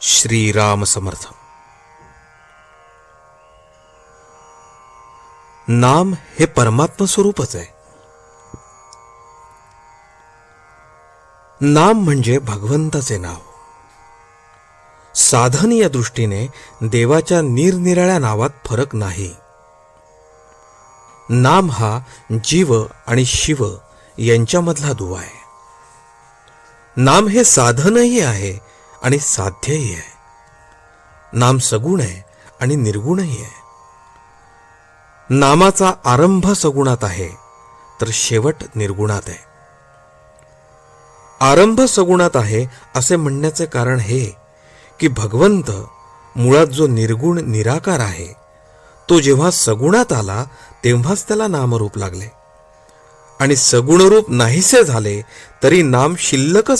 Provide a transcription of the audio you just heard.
श्रीराम समर्थ. नाम हे परमात्मा स्वरूपच आहे. नाम म्हणजे भगवंताचे नाव. साधन या दृष्टीने देवाच्या निरनिराळ्या नावात फरक नाही. नाम हा जीव आणि शिव यांच्यामधला दुवा आहे. नाम हे साधनही आहे आणि साध्यही आहे. नाम सगुण आहे आणि निर्गुणही आहे. नामाचा आरंभ सगुणात आहे तर शेवट निर्गुणात आहे. आरंभ सगुणात आहे असे म्हणण्याचे कारण हे की भगवंत मुळात जो निर्गुण निराकार आहे तो जेव्हा सगुणात आला तेव्हाच त्याला नामरूप लागले आणि सगुणरूप नाहीसे झाले तरी नाम शिल्लकच